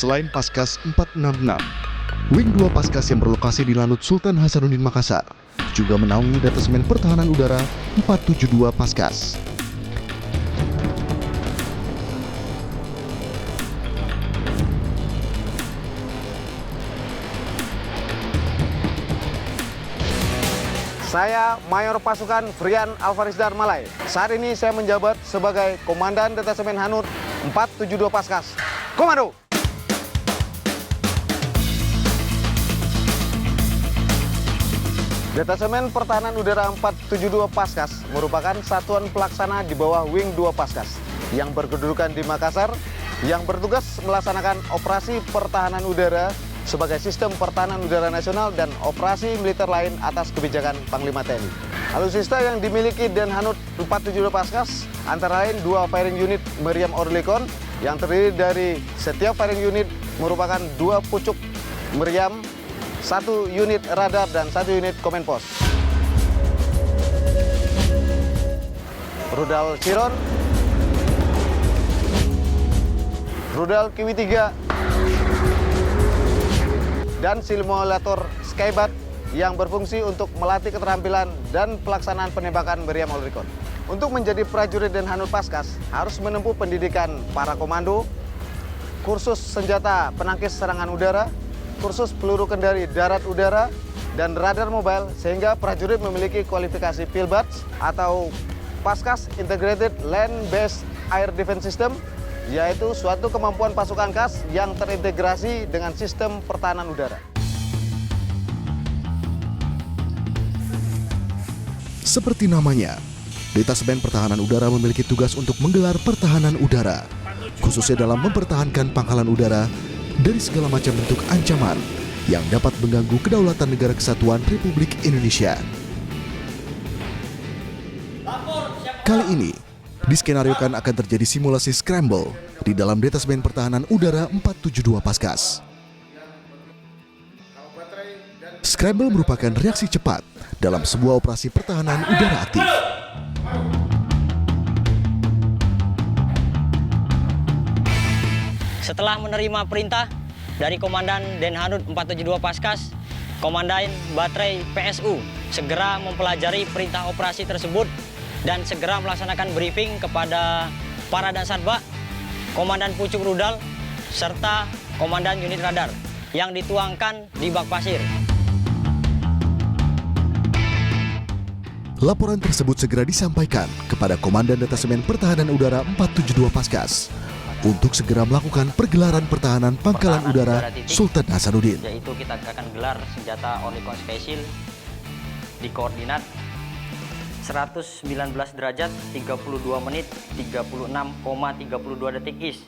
Selain Paskas 466, Wing 2 Paskas yang berlokasi di Lanut Sultan Hasanuddin Makassar juga menaungi Detasemen Pertahanan Udara 472 Paskas. Saya Mayor Pasukan Frian Alvarisdar Malai. Saat ini saya menjabat sebagai Komandan Detasemen Hanut 472 Paskas. Komando! Detasemen Pertahanan Udara 472 Paskas merupakan satuan pelaksana di bawah Wing 2 Paskas yang berkedudukan di Makassar, yang bertugas melaksanakan operasi pertahanan udara sebagai sistem pertahanan udara nasional dan operasi militer lain atas kebijakan Panglima TNI. Alutsista yang dimiliki Denhanut 472 Paskas antara lain 2 firing unit Meriam Oerlikon yang terdiri dari setiap firing unit merupakan 2 pucuk meriam, 1 unit radar dan 1 unit command post. Rudal Chiron, rudal Kiwi 3, dan simulator Skybat yang berfungsi untuk melatih keterampilan dan pelaksanaan penembakan Meriam Oerlikon. Untuk menjadi prajurit Denhanut Paskas harus menempuh pendidikan para komando, kursus senjata penangkis serangan udara, kursus peluru kendali darat udara, dan radar mobile sehingga prajurit memiliki kualifikasi PILBADS atau Paskas Integrated Land-Based Air Defense System, yaitu suatu kemampuan pasukan khas yang terintegrasi dengan sistem pertahanan udara. Seperti namanya, Detasemen Pertahanan Udara memiliki tugas untuk menggelar pertahanan udara, khususnya dalam mempertahankan pangkalan udara dari segala macam bentuk ancaman yang dapat mengganggu kedaulatan negara kesatuan Republik Indonesia. Kali ini, diskenariokan akan terjadi simulasi scramble di dalam Detasemen Pertahanan Udara 472 Paskas. Scramble merupakan reaksi cepat dalam sebuah operasi pertahanan udara aktif. Setelah menerima perintah dari Komandan Denhanut 472 Paskas, Komandan Baterai PSU segera mempelajari perintah operasi tersebut dan segera melaksanakan briefing kepada para Dansatba, Komandan Pucuk Rudal, serta Komandan Unit Radar yang dituangkan di bak pasir. Laporan tersebut segera disampaikan kepada Komandan Detasemen Pertahanan Udara 472 Paskas untuk segera melakukan pergelaran pertahanan pangkalan udara Sultan Hasanuddin. Yaitu kita akan gelar senjata Oerlikon Sky Shield di koordinat 119 derajat 32 menit 36,32 detik is.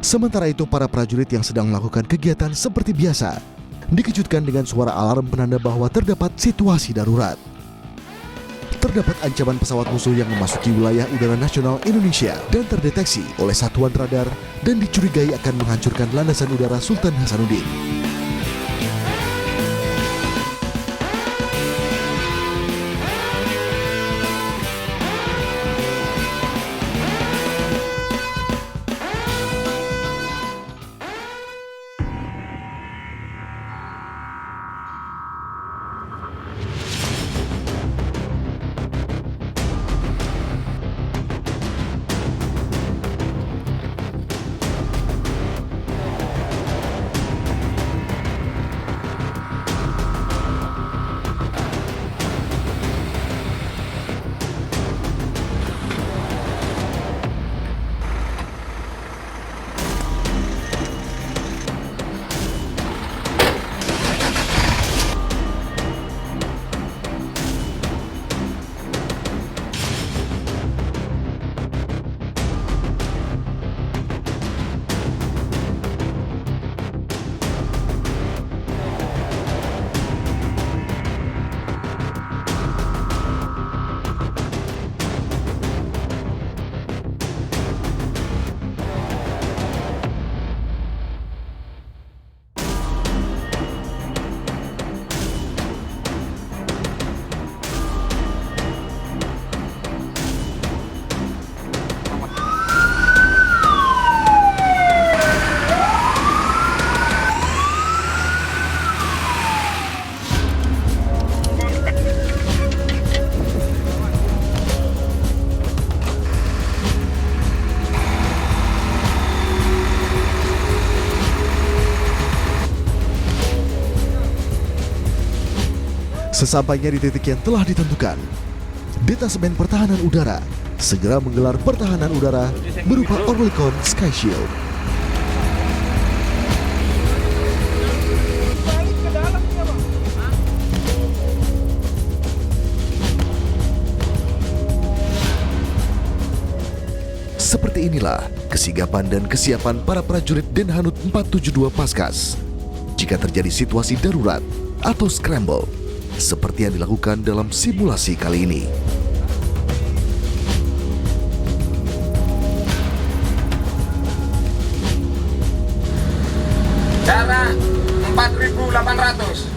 Sementara itu, para prajurit yang sedang melakukan kegiatan seperti biasa dikejutkan dengan suara alarm penanda bahwa terdapat situasi darurat. Terdapat ancaman pesawat musuh yang memasuki wilayah udara nasional Indonesia dan terdeteksi oleh satuan radar dan dicurigai akan menghancurkan landasan udara Sultan Hasanuddin. Sesampainya di titik yang telah ditentukan, Detasemen Pertahanan Udara segera menggelar pertahanan udara berupa Oerlikon Sky Shield. Seperti inilah kesigapan dan kesiapan para prajurit Denhanud 472 Paskas jika terjadi situasi darurat atau scramble seperti yang dilakukan dalam simulasi kali ini. Jarak 4.800.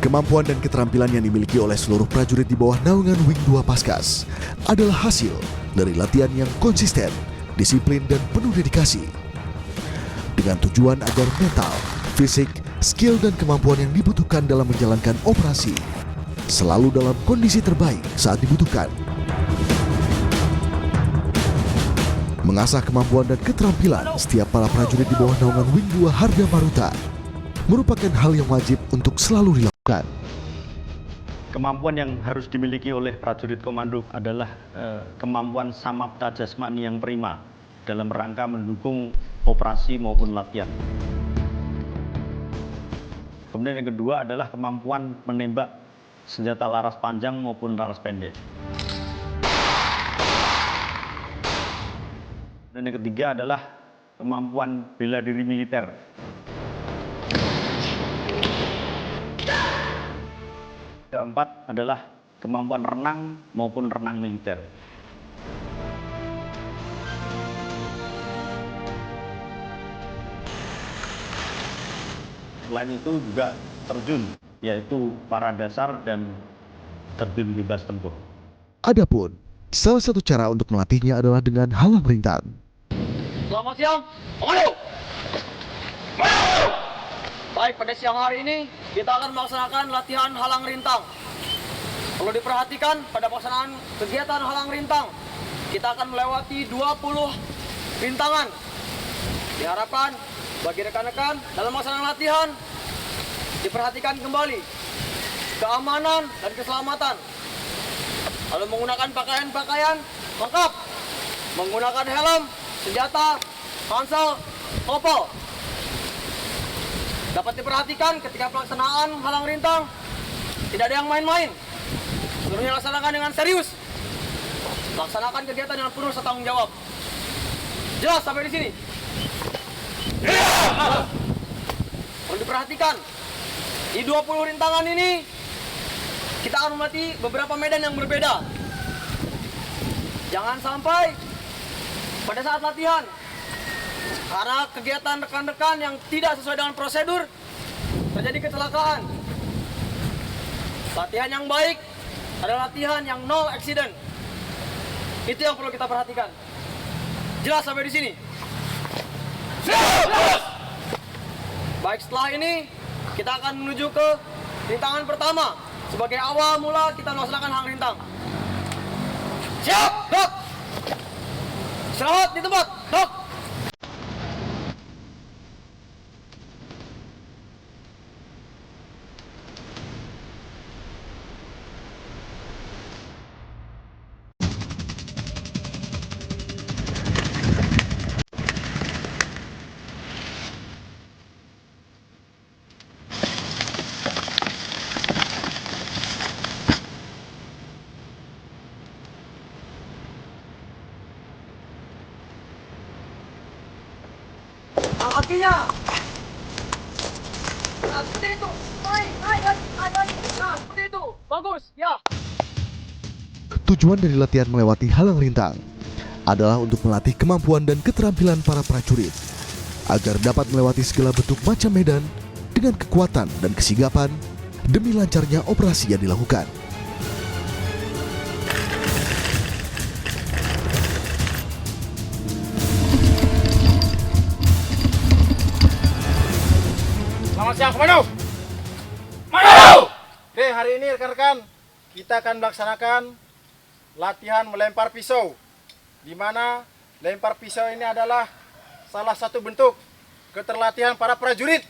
Kemampuan dan keterampilan yang dimiliki oleh seluruh prajurit di bawah naungan Wing 2 Paskas adalah hasil dari latihan yang konsisten, disiplin, dan penuh dedikasi. Dengan tujuan agar mental, fisik, skill, dan kemampuan yang dibutuhkan dalam menjalankan operasi selalu dalam kondisi terbaik saat dibutuhkan. Mengasah kemampuan dan keterampilan setiap para prajurit di bawah naungan Wing 2 Harda Maruta merupakan hal yang wajib untuk selalu dilakukan. Kemampuan yang harus dimiliki oleh prajurit komando adalah kemampuan samapta jasmani yang prima dalam rangka mendukung operasi maupun latihan. Kemudian yang kedua adalah kemampuan menembak senjata laras panjang maupun laras pendek. Dan yang ketiga adalah kemampuan bela diri militer. Keempat adalah kemampuan renang maupun renang militer. Selain itu juga terjun, yaitu para dasar dan terjun bebas tempur. Adapun, salah satu cara untuk melatihnya adalah dengan halang rintang. Selamat siang, komando. Baik, pada siang hari ini kita akan melaksanakan latihan halang rintang. Perlu diperhatikan pada pelaksanaan kegiatan halang rintang, kita akan melewati 20 rintangan. Diharapkan bagi rekan-rekan dalam melaksanakan latihan, diperhatikan kembali keamanan dan keselamatan. Lalu menggunakan pakaian-pakaian lengkap, menggunakan helm, senjata, pansel, kopel. Dapat diperhatikan ketika pelaksanaan halang rintang, tidak ada yang main-main. Seluruhnya laksanakan dengan serius. Laksanakan kegiatan dengan penuh tanggung jawab. Jelas sampai di sini? Perlu diperhatikan, di 20 rintangan ini, kita akan melatih beberapa medan yang berbeda. Jangan sampai pada saat latihan, karena kegiatan rekan-rekan yang tidak sesuai dengan prosedur, terjadi kecelakaan. Latihan yang baik adalah latihan yang no accident. Itu yang perlu kita perhatikan. Jelas sampai di sini? Baik, setelah ini kita akan menuju ke rintangan pertama. Sebagai awal mula kita melaksanakan halang rintang. Siap, dok. Istirahat di tempat, dok. Kakinya. Nah, seperti itu. Naik. Nah, seperti itu. Bagus, ya. Tujuan dari latihan melewati halang rintang adalah untuk melatih kemampuan dan keterampilan para prajurit agar dapat melewati segala bentuk macam medan dengan kekuatan dan kesigapan demi lancarnya operasi yang dilakukan. Selamat siang, komando. Komando. Oke, hari ini rekan-rekan kita akan melaksanakan latihan melempar pisau, di mana lempar pisau ini adalah salah satu bentuk keterlatihan para prajurit.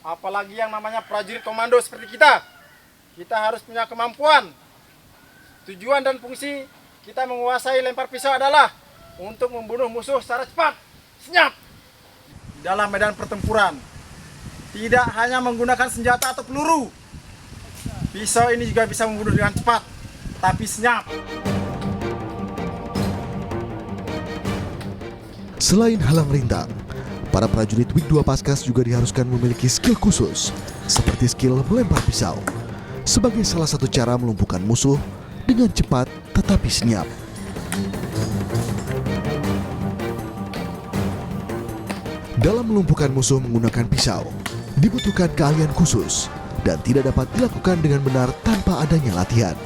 Apalagi yang namanya prajurit komando seperti kita. Kita harus punya kemampuan. Tujuan dan fungsi kita menguasai lempar pisau adalah untuk membunuh musuh secara cepat, senyap. Di dalam medan pertempuran, tidak hanya menggunakan senjata atau peluru. Pisau ini juga bisa membunuh dengan cepat, tapi senyap. Selain halang rintang, para prajurit WIK 2 Paskas juga diharuskan memiliki skill khusus, seperti skill melempar pisau, sebagai salah satu cara melumpuhkan musuh dengan cepat tetapi senyap. Dalam melumpuhkan musuh menggunakan pisau, dibutuhkan keahlian khusus dan tidak dapat dilakukan dengan benar tanpa adanya latihan.